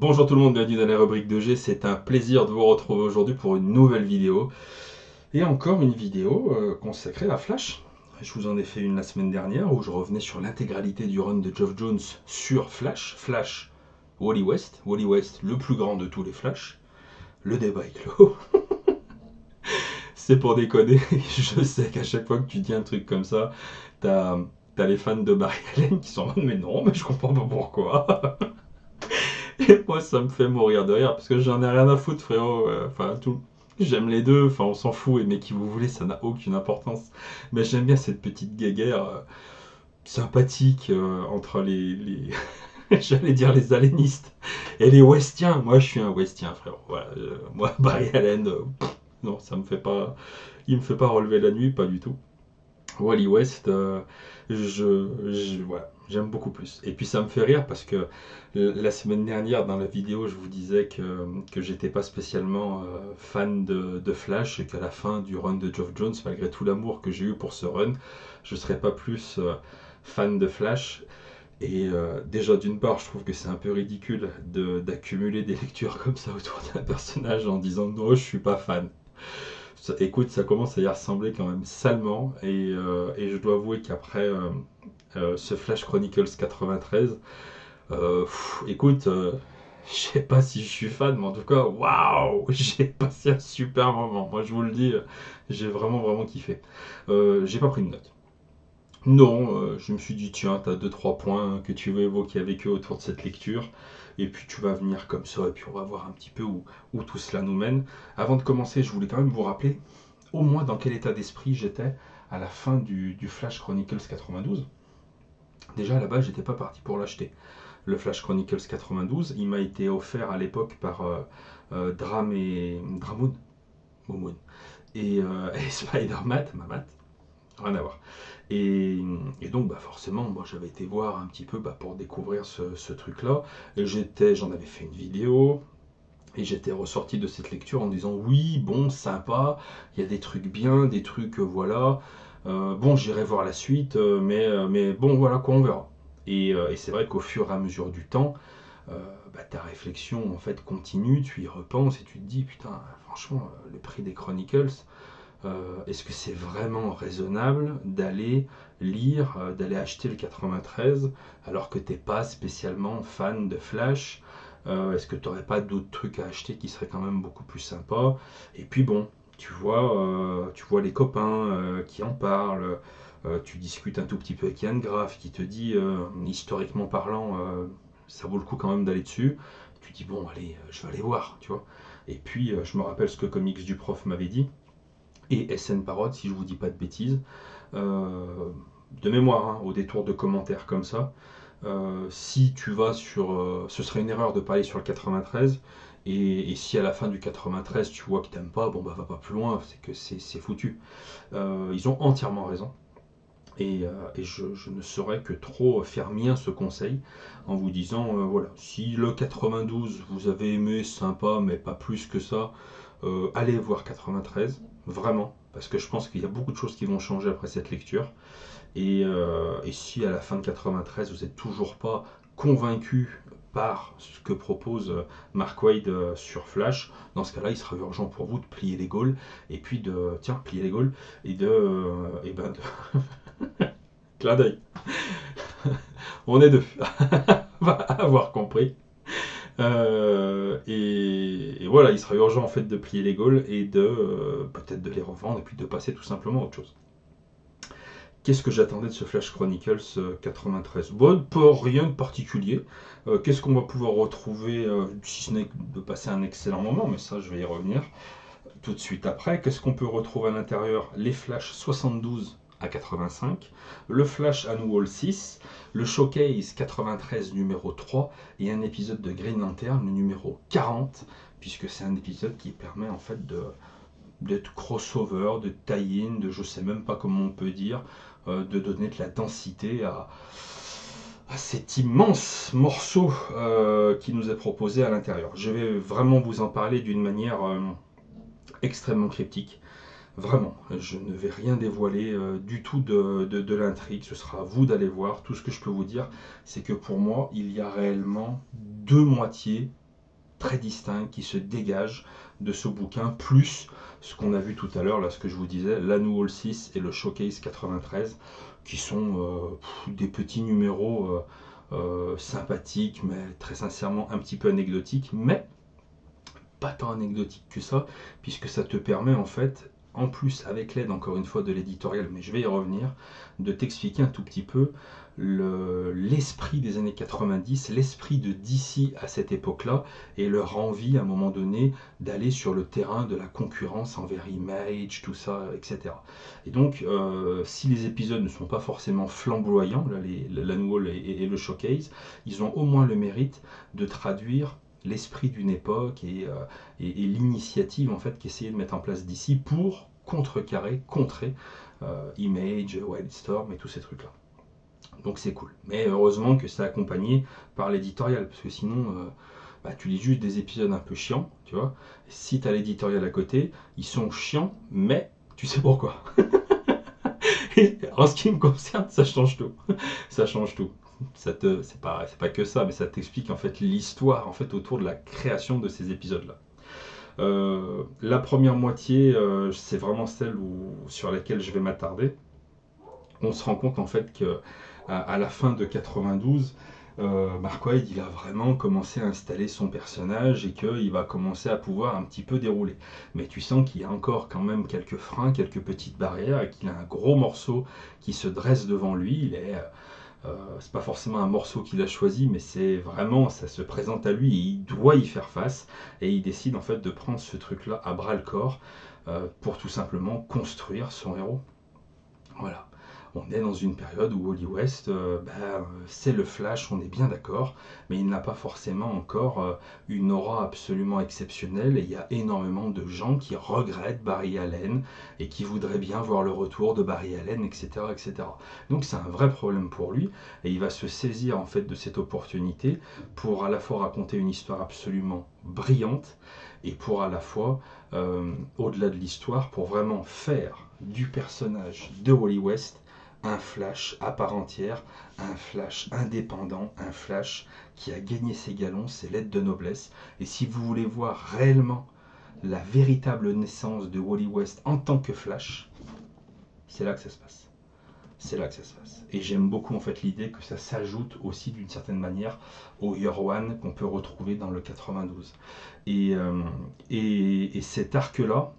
Bonjour tout le monde, bienvenue dans la rubrique de G, c'est un plaisir de vous retrouver aujourd'hui pour une nouvelle vidéo. Et encore une vidéo consacrée à Flash. Je vous en ai fait une la semaine dernière où je revenais sur l'intégralité du run de Geoff Jones sur Flash. Flash, Wally West, le plus grand de tous les Flash. Le débat est clos. C'est pour déconner, je sais qu'à chaque fois que tu dis un truc comme ça, t'as les fans de Barry Allen qui sont en mode mais non, mais je comprends pas pourquoi. Et moi, ça me fait mourir de rire parce que j'en ai rien à foutre, frérot. Enfin, tout. J'aime les deux, enfin, on s'en fout. Mais qui vous voulez, ça n'a aucune importance. Mais j'aime bien cette petite guéguerre sympathique entre j'allais dire les allénistes et les Westiens. Moi, je suis un Westien, frérot. Voilà, moi, Barry Allen, non, ça me fait pas. Il me fait pas relever la nuit, pas du tout. Wally West, voilà, j'aime beaucoup plus. Et puis ça me fait rire parce que la semaine dernière, dans la vidéo, je vous disais que j'étais pas spécialement fan de Flash et qu'à la fin du run de Geoff Jones, malgré tout l'amour que j'ai eu pour ce run, je serais pas plus fan de Flash. Et déjà, d'une part, je trouve que c'est un peu ridicule d'accumuler des lectures comme ça autour d'un personnage en disant non, je suis pas fan. Écoute, ça commence à y ressembler quand même salement. Et je dois avouer qu'après ce Flash Chronicles 93, écoute, je sais pas si je suis fan, mais en tout cas, waouh, j'ai passé un super moment. Moi, je vous le dis, j'ai vraiment, vraiment kiffé. J'ai pas pris de notes. Non, je me suis dit, tiens, t'as deux trois points que tu veux évoquer avec eux autour de cette lecture, et puis tu vas venir comme ça, et puis on va voir un petit peu où tout cela nous mène. Avant de commencer, je voulais quand même vous rappeler au moins dans quel état d'esprit j'étais à la fin du Flash Chronicles 92. Déjà à la base, j'étais pas parti pour l'acheter. Le Flash Chronicles 92, il m'a été offert à l'époque par Dramoon, Momoon, et Spider-Man, Mamat, rien à voir. Et donc, bah forcément, moi j'avais été voir un petit peu pour découvrir ce truc-là. J'en avais fait une vidéo, et j'étais ressorti de cette lecture en disant oui, bon, sympa, il y a des trucs bien, des trucs, voilà. Bon, j'irai voir la suite, mais bon, voilà quoi, on verra. Et c'est vrai qu'au fur et à mesure du temps, ta réflexion en fait continue, tu y repenses et tu te dis putain, franchement, le prix des Chronicles, est-ce que c'est vraiment raisonnable d'aller lire, d'aller acheter le 93 alors que t'es pas spécialement fan de Flash? Est-ce que tu n'aurais pas d'autres trucs à acheter qui seraient quand même beaucoup plus sympas? Et puis bon, tu vois les copains qui en parlent, tu discutes un tout petit peu avec Yann Graff qui te dit, historiquement parlant, ça vaut le coup quand même d'aller dessus. Tu dis bon, allez, je vais aller voir, tu vois. Et puis, je me rappelle ce que Comics du Prof m'avait dit, et SN Parod, si je vous dis pas de bêtises, euh, de mémoire, hein, au détour de commentaires comme ça. Si tu vas sur. Ce serait une erreur de pas aller sur le 93. Et si à la fin du 93 tu vois que t'aimes pas, bon bah va pas plus loin, c'est que c'est foutu. Ils ont entièrement raison. Et je ne saurais que trop faire mien ce conseil en vous disant voilà, si le 92 vous avez aimé, sympa, mais pas plus que ça, allez voir 93, vraiment, parce que je pense qu'il y a beaucoup de choses qui vont changer après cette lecture. Et si à la fin de 93 vous n'êtes toujours pas convaincu par ce que propose Mark Waid sur Flash, dans ce cas-là, il sera urgent pour vous de plier les Gaules, et puis plier les Gaules, et ben clin d'œil. On est deux, va avoir compris. Et voilà, il sera urgent en fait de plier les Gaules et de peut-être de les revendre et puis de passer tout simplement à autre chose. Qu'est-ce que j'attendais de ce Flash Chronicles 93? Bon, pas rien de particulier. Qu'est-ce qu'on va pouvoir retrouver, si ce n'est de passer un excellent moment, mais ça je vais y revenir tout de suite après. Qu'est-ce qu'on peut retrouver à l'intérieur? Les Flash 72 à 85, le Flash Annual 6, le Showcase 93 numéro 3 et un épisode de Green Lantern le numéro 40, puisque c'est un épisode qui permet en fait d'être crossover, de tie-in, de je sais même pas comment on peut dire, de donner de la densité à cet immense morceau qui nous est proposé à l'intérieur. Je vais vraiment vous en parler d'une manière extrêmement cryptique. Vraiment, je ne vais rien dévoiler du tout de l'intrigue, ce sera à vous d'aller voir. Tout ce que je peux vous dire, c'est que pour moi, il y a réellement deux moitiés très distinctes qui se dégagent de ce bouquin, plus ce qu'on a vu tout à l'heure, là, ce que je vous disais, l'Annual 6 et le Showcase 93, qui sont des petits numéros sympathiques, mais très sincèrement un petit peu anecdotiques, mais pas tant anecdotique que ça, puisque ça te permet en fait, en plus avec l'aide encore une fois de l'éditorial, mais je vais y revenir, de t'expliquer un tout petit peu l'esprit des années 90, l'esprit de DC à cette époque-là, et leur envie à un moment donné d'aller sur le terrain de la concurrence envers Image, tout ça, etc. Et donc, si les épisodes ne sont pas forcément flamboyants, là, l'annual et le showcase, ils ont au moins le mérite de traduire l'esprit d'une époque et l'initiative en fait qu'essayait de mettre en place d'ici pour contrer Image, Wildstorm et tous ces trucs là. Donc c'est cool. Mais heureusement que c'est accompagné par l'éditorial, parce que sinon tu lis juste des épisodes un peu chiants, tu vois. Si tu as l'éditorial à côté, ils sont chiants, mais tu sais pourquoi. En ce qui me concerne, ça change tout. Ça change tout. C'est pas que ça, mais ça t'explique en fait l'histoire en fait autour de la création de ces épisodes-là. La première moitié, c'est vraiment celle sur laquelle je vais m'attarder. On se rend compte en fait que à la fin de 92, Mark Waid il a vraiment commencé à installer son personnage et qu'il va commencer à pouvoir un petit peu dérouler. Mais tu sens qu'il y a encore quand même quelques freins, quelques petites barrières et qu'il a un gros morceau qui se dresse devant lui. C'est pas forcément un morceau qu'il a choisi, mais c'est vraiment, ça se présente à lui et il doit y faire face. Et il décide en fait de prendre ce truc-là à bras le corps pour tout simplement construire son héros. Voilà. On est dans une période où Wally West, c'est le Flash, on est bien d'accord, mais il n'a pas forcément encore une aura absolument exceptionnelle et il y a énormément de gens qui regrettent Barry Allen et qui voudraient bien voir le retour de Barry Allen, etc. etc. Donc c'est un vrai problème pour lui et il va se saisir en fait de cette opportunité pour à la fois raconter une histoire absolument brillante et pour à la fois, au-delà de l'histoire, pour vraiment faire du personnage de Wally West un Flash à part entière, un Flash indépendant, un Flash qui a gagné ses galons, ses lettres de noblesse. Et si vous voulez voir réellement la véritable naissance de Wally West en tant que Flash, c'est là que ça se passe. C'est là que ça se passe. Et j'aime beaucoup en fait l'idée que ça s'ajoute aussi d'une certaine manière au Year One qu'on peut retrouver dans le 92. Et cet arc-là,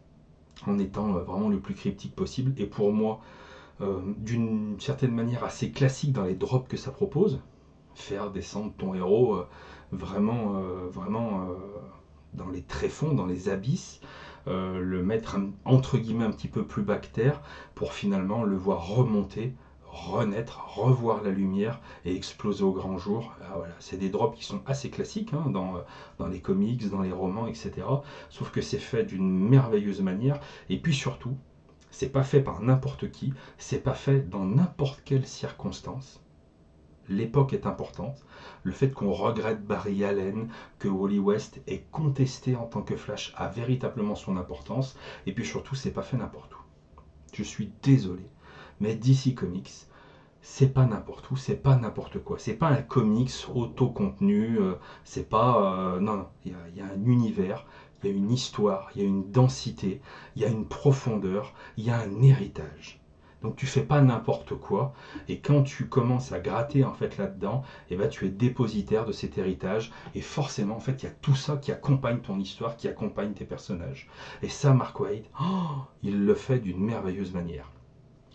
en étant vraiment le plus cryptique possible, et pour moi, d'une certaine manière assez classique dans les drops que ça propose, faire descendre ton héros vraiment dans les tréfonds, dans les abysses, le mettre entre guillemets un petit peu plus bactère pour finalement le voir remonter, renaître, revoir la lumière et exploser au grand jour. Ah, voilà. C'est des drops qui sont assez classiques dans les comics, dans les romans, etc. Sauf que c'est fait d'une merveilleuse manière et puis surtout, c'est pas fait par n'importe qui, c'est pas fait dans n'importe quelle circonstance. L'époque est importante. Le fait qu'on regrette Barry Allen, que Wally West est contesté en tant que Flash a véritablement son importance. Et puis surtout, c'est pas fait n'importe où. Je suis désolé, mais DC Comics, c'est pas n'importe où, c'est pas n'importe quoi. C'est pas un comics auto-contenu, c'est pas. Non, il y a un univers, il y a une histoire, il y a une densité, il y a une profondeur, il y a un héritage. Donc tu fais pas n'importe quoi, et quand tu commences à gratter en fait là-dedans, et tu es dépositaire de cet héritage, et forcément en fait il y a tout ça qui accompagne ton histoire, qui accompagne tes personnages. Et ça, Mark Waid, il le fait d'une merveilleuse manière.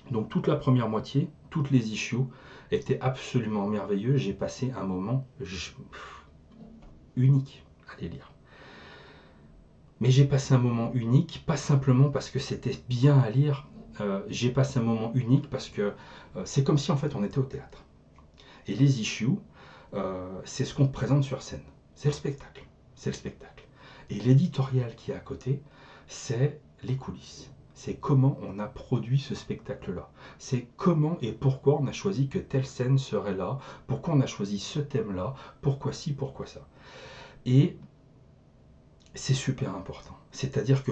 Donc toute la première moitié, toutes les issues étaient absolument merveilleux. J'ai passé un moment unique à les lire. Mais j'ai passé un moment unique, pas simplement parce que c'était bien à lire, j'ai passé un moment unique parce que c'est comme si en fait on était au théâtre. Et les issues, c'est ce qu'on te présente sur scène. C'est le spectacle. C'est le spectacle. Et l'éditorial qui est à côté, c'est les coulisses. C'est comment on a produit ce spectacle-là. C'est comment et pourquoi on a choisi que telle scène serait là, pourquoi on a choisi ce thème-là, pourquoi ci, pourquoi ça. Et c'est super important. C'est-à-dire que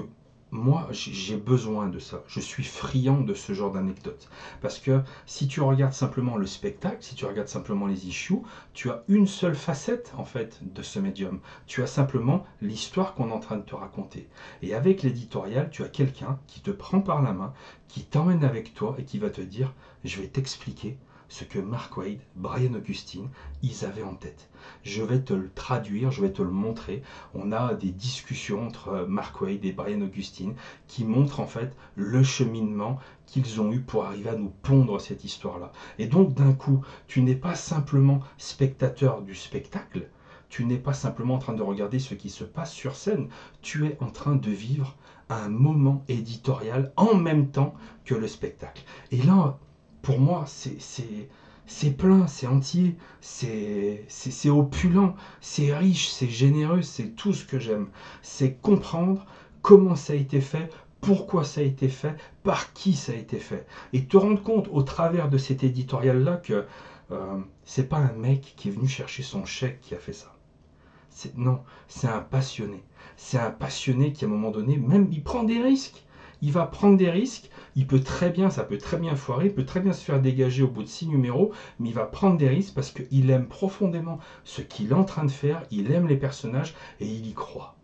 moi, j'ai besoin de ça. Je suis friand de ce genre d'anecdotes. Parce que si tu regardes simplement le spectacle, si tu regardes simplement les issues, tu as une seule facette, en fait, de ce médium. Tu as simplement l'histoire qu'on est en train de te raconter. Et avec l'éditorial, tu as quelqu'un qui te prend par la main, qui t'emmène avec toi et qui va te dire, je vais t'expliquer ce que Mark Waid, Brian Augustine, ils avaient en tête. Je vais te le traduire, je vais te le montrer. On a des discussions entre Mark Waid et Brian Augustine qui montrent en fait le cheminement qu'ils ont eu pour arriver à nous pondre cette histoire-là. Et donc d'un coup, tu n'es pas simplement spectateur du spectacle, tu n'es pas simplement en train de regarder ce qui se passe sur scène, tu es en train de vivre un moment éditorial en même temps que le spectacle. Et là, pour moi, c'est plein, c'est entier, c'est opulent, c'est riche, c'est généreux, c'est tout ce que j'aime. C'est comprendre comment ça a été fait, pourquoi ça a été fait, par qui ça a été fait. Et te rendre compte au travers de cet éditorial-là que c'est pas un mec qui est venu chercher son chèque qui a fait ça. Non, c'est un passionné. C'est un passionné qui, à un moment donné, même, il prend des risques. Il va prendre des risques. Il peut très bien, ça peut très bien foirer. Il peut très bien se faire dégager au bout de 6 numéros. Mais il va prendre des risques parce qu'il aime profondément ce qu'il est en train de faire. Il aime les personnages et il y croit.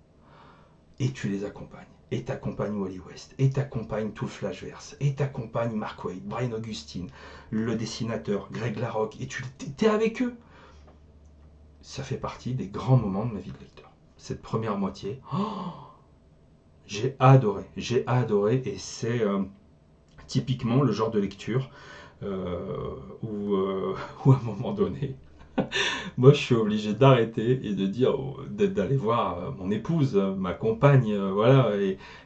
Et tu les accompagnes. Et t'accompagnes Wally West. Et t'accompagnes tout le Flashverse. Et t'accompagnes Mark Waid, Brian Augustine, le dessinateur, Greg Larocque. Et tu es avec eux. Ça fait partie des grands moments de ma vie de lecteur. Cette première moitié, j'ai adoré, et c'est typiquement le genre de lecture où à un moment donné, moi je suis obligé d'arrêter et de dire, d'aller voir mon épouse, ma compagne, voilà,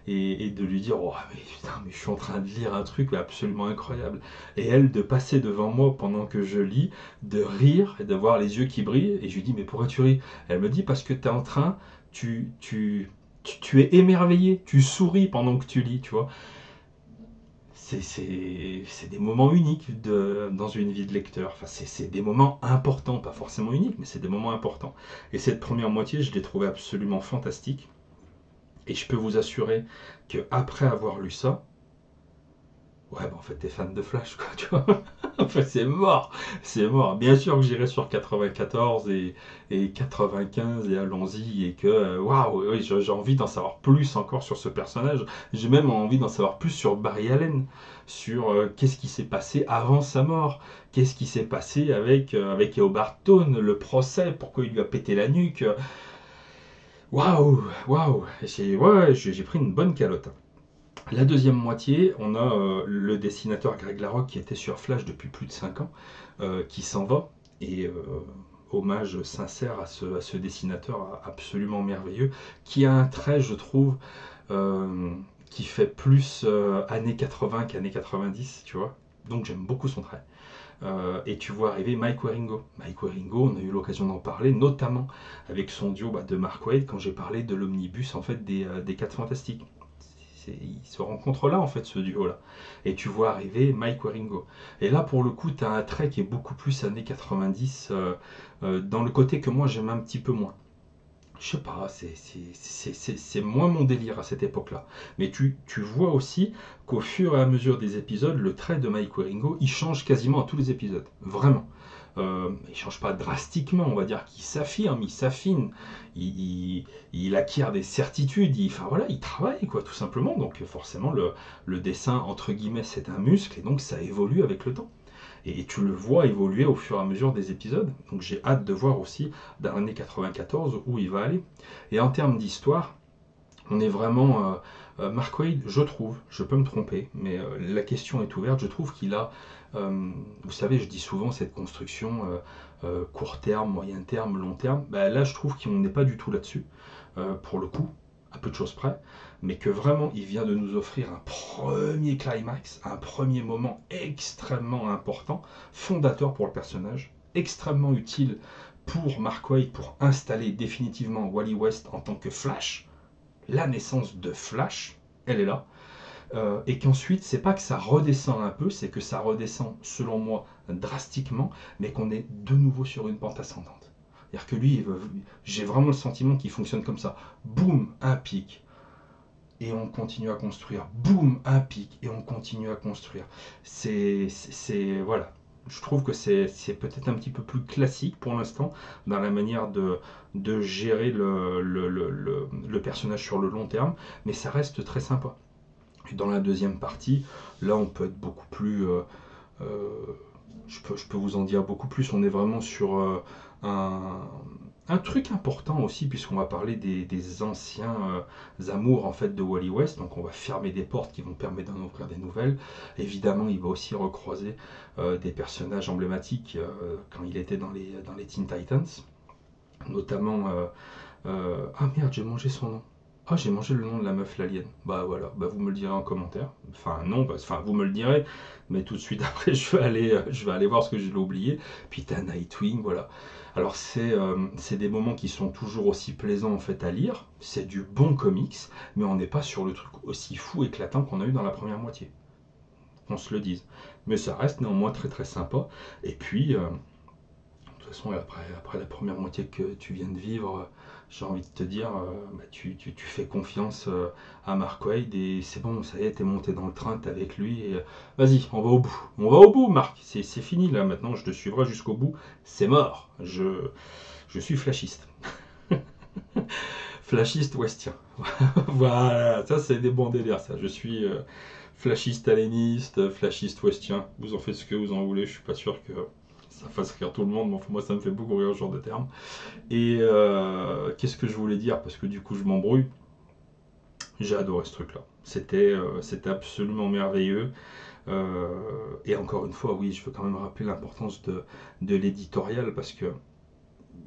et de lui dire, oh mais putain, mais je suis en train de lire un truc absolument incroyable. Et elle de passer devant moi pendant que je lis, de rire et de voir les yeux qui brillent, et je lui dis, mais pourquoi tu ris? Elle me dit, parce que tu es en train, tu es émerveillé, tu souris pendant que tu lis, tu vois. C'est des moments uniques dans une vie de lecteur. Enfin, c'est des moments importants, pas forcément uniques, mais c'est des moments importants. Et cette première moitié, je l'ai trouvée absolument fantastique. Et je peux vous assurer que après avoir lu ça, ouais, bah en fait, t'es fan de Flash, quoi, tu vois. En fait, c'est mort, c'est mort. Bien sûr que j'irai sur 94 et 95 et allons-y, et que, waouh, oui, j'ai envie d'en savoir plus encore sur ce personnage. J'ai même envie d'en savoir plus sur Barry Allen, sur qu'est-ce qui s'est passé avant sa mort, qu'est-ce qui s'est passé avec Eobard Thawne, le procès, pourquoi il lui a pété la nuque. Waouh, waouh, j'ai pris une bonne calotte. La deuxième moitié, on a le dessinateur Greg Larocque qui était sur Flash depuis plus de 5 ans, qui s'en va. Et hommage sincère à ce dessinateur absolument merveilleux, qui a un trait, je trouve, qui fait plus années 80 qu'années 90, tu vois. Donc j'aime beaucoup son trait. Et tu vois arriver Mike Wieringo. Mike Wieringo, on a eu l'occasion d'en parler, notamment avec son duo de Mark Waid, quand j'ai parlé de l'omnibus en fait des 4 Fantastiques. Ils se rencontrent là en fait, ce duo là, et tu vois arriver Mike Wieringo, et là pour le coup tu as un trait qui est beaucoup plus années 90, dans le côté que moi j'aime un petit peu moins. Je sais pas, c'est moins mon délire à cette époque là, mais tu vois aussi qu'au fur et à mesure des épisodes, le trait de Mike Wieringo il change quasiment à tous les épisodes, vraiment. Il ne change pas drastiquement, on va dire qu'il s'affirme, il s'affine, il acquiert des certitudes, enfin voilà, il travaille quoi, tout simplement. Donc forcément, le dessin, entre guillemets, c'est un muscle, et donc ça évolue avec le temps. Et tu le vois évoluer au fur et à mesure des épisodes. Donc j'ai hâte de voir aussi dans l'année 94 où il va aller. Et en termes d'histoire, on est vraiment... Mark Waid, je trouve, je peux me tromper, mais la question est ouverte, je trouve qu'il a, vous savez, je dis souvent cette construction court terme, moyen terme, long terme, bah, là je trouve qu'on n'est pas du tout là-dessus, pour le coup, à peu de choses près, mais que vraiment il vient de nous offrir un premier climax, un premier moment extrêmement important, fondateur pour le personnage, extrêmement utile pour Mark Waid pour installer définitivement Wally West en tant que Flash, la naissance de Flash, elle est là, et qu'ensuite, c'est pas que ça redescend un peu, c'est que ça redescend, selon moi, drastiquement, mais qu'on est de nouveau sur une pente ascendante. C'est-à-dire que lui, j'ai vraiment le sentiment qu'il fonctionne comme ça. Boum, un pic. et on continue à construire. Boum, un pic, et on continue à construire. Voilà. Je trouve que c'est peut-être un petit peu plus classique pour l'instant dans la manière de gérer le personnage sur le long terme, mais ça reste très sympa. Et dans la deuxième partie, là on peut être beaucoup plus... euh, je peux vous en dire beaucoup plus. On est vraiment sur un, un truc important aussi, puisqu'on va parler des anciens amours en fait de Wally West. Donc on va fermer des portes qui vont permettre d'en ouvrir des nouvelles. Évidemment, il va aussi recroiser des personnages emblématiques quand il était dans les Teen Titans, notamment. Ah merde, j'ai mangé son nom. Ah, j'ai mangé le nom de la meuf, l'alien. Bah voilà, bah vous me le direz en commentaire. Enfin non, enfin vous me le direz, mais tout de suite après je vais aller voir ce que j'ai oublié. Puis t'as Nightwing, voilà. Alors c'est des moments qui sont toujours aussi plaisants en fait à lire. C'est du bon comics, mais on n'est pas sur le truc aussi fou éclatant qu'on a eu dans la première moitié. Qu'on se le dise. Mais ça reste néanmoins très très sympa. Et puis de toute façon, après la première moitié que tu viens de vivre, j'ai envie de te dire, bah, tu fais confiance à Mark Waid et c'est bon, ça y est, t'es monté dans le train, t'es avec lui et vas-y, on va au bout. On va au bout, Marc. C'est fini là, maintenant je te suivrai jusqu'au bout. C'est mort. Je suis flashiste. Flashiste westien. Voilà, ça c'est des bons délires, ça. Je suis flashiste aléniste, flashiste westien. Vous en faites ce que vous en voulez, je suis pas sûr que ça fasse rire tout le monde, mais enfin, moi ça me fait beaucoup rire ce genre de terme. Et qu'est-ce que je voulais dire? Parce que du coup je m'embrouille. J'ai adoré ce truc-là. C'était absolument merveilleux. Et encore une fois, oui, je veux quand même rappeler l'importance de l'éditorial parce que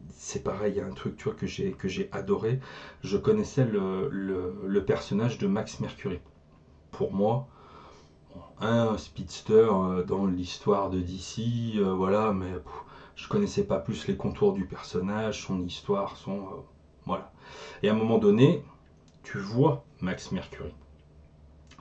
c'est pareil, il y a un truc tu vois, que j'ai adoré. Je connaissais le personnage de Max Mercury. Pour moi, un speedster dans l'histoire de DC, voilà, mais je connaissais pas plus les contours du personnage, son histoire, voilà. Et à un moment donné, tu vois Max Mercury.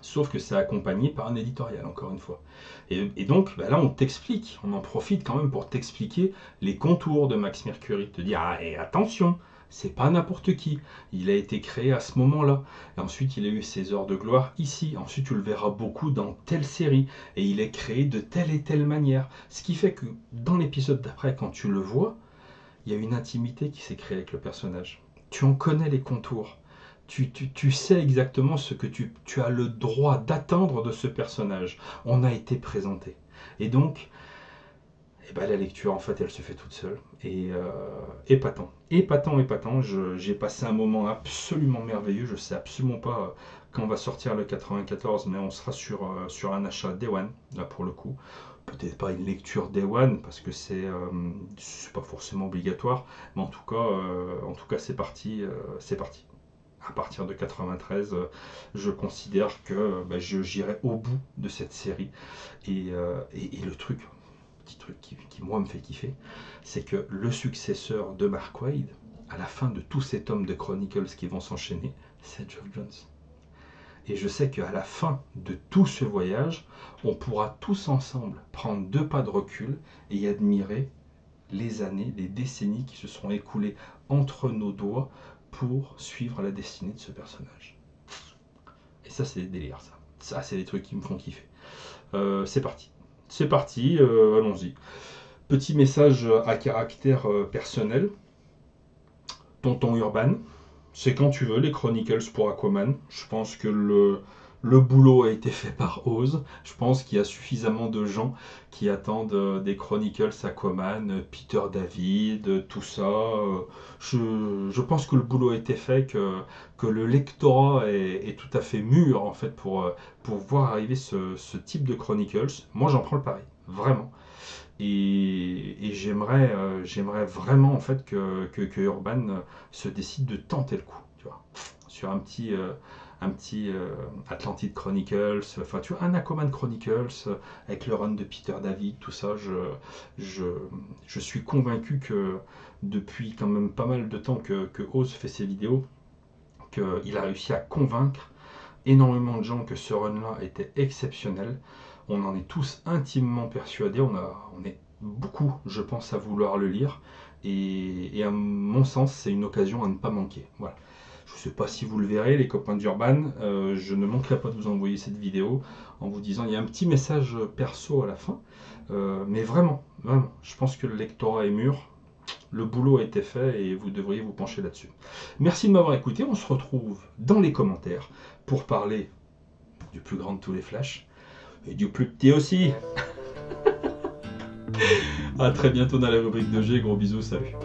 Sauf que c'est accompagné par un éditorial, encore une fois. Et donc, bah là, on t'explique, on en profite quand même pour t'expliquer les contours de Max Mercury. Te dire, ah, et attention, c'est pas n'importe qui. Il a été créé à ce moment-là. Et ensuite, il a eu ses heures de gloire ici. Ensuite, tu le verras beaucoup dans telle série. Et il est créé de telle et telle manière. Ce qui fait que dans l'épisode d'après, quand tu le vois, il y a une intimité qui s'est créée avec le personnage. Tu en connais les contours. Tu sais exactement ce que tu as le droit d'attendre de ce personnage. On a été présenté. Et donc, eh ben, la lecture, en fait, elle se fait toute seule. Et épatant. Épatant, épatant. J'ai passé un moment absolument merveilleux. Je ne sais absolument pas quand va sortir le 94, mais on sera sur un achat Day One, là pour le coup. Peut-être pas une lecture Day One, parce que c'est pas forcément obligatoire. Mais en tout cas c'est parti. C'est parti. À partir de 93, je considère que bah, j'irai au bout de cette série. Et le truc, petit truc qui, moi me fait kiffer, c'est que le successeur de Mark Waid, à la fin de tous ces tomes de Chronicles qui vont s'enchaîner, c'est Geoff Jones. Et je sais qu'à la fin de tout ce voyage, on pourra tous ensemble prendre 2 pas de recul et admirer les années, les décennies qui se sont écoulées entre nos doigts pour suivre la destinée de ce personnage. Et ça, c'est des délires, ça. Ça, c'est des trucs qui me font kiffer. C'est parti. C'est parti, allons-y. Petit message à caractère personnel. Tonton Urban, c'est quand tu veux les Chronicles pour Aquaman. Je pense que le boulot a été fait par Oz. Je pense qu'il y a suffisamment de gens qui attendent des Chronicles Aquaman, Peter David, tout ça. Je pense que le boulot a été fait, que le lectorat est tout à fait mûr en fait pour voir arriver ce type de Chronicles. Moi j'en prends le pari, vraiment. Et j'aimerais vraiment en fait que Urban se décide de tenter le coup, tu vois, sur un petit Atlantid Chronicles, enfin tu vois, un Aquaman Chronicles avec le run de Peter David, tout ça, je, je suis convaincu que depuis quand même pas mal de temps que Oz fait ses vidéos, qu'il a réussi à convaincre énormément de gens que ce run-là était exceptionnel. On en est tous intimement persuadés. On est beaucoup, je pense, à vouloir le lire. Et à mon sens, c'est une occasion à ne pas manquer. Voilà. Je ne sais pas si vous le verrez, les copains d'Urban. Je ne manquerai pas de vous envoyer cette vidéo en vous disant, il y a un petit message perso à la fin. Mais vraiment, vraiment, je pense que le lectorat est mûr. Le boulot a été fait et vous devriez vous pencher là-dessus. Merci de m'avoir écouté. On se retrouve dans les commentaires pour parler du plus grand de tous les flashs et du plus petit aussi. A très bientôt dans la rubrique de G. Gros bisous, salut.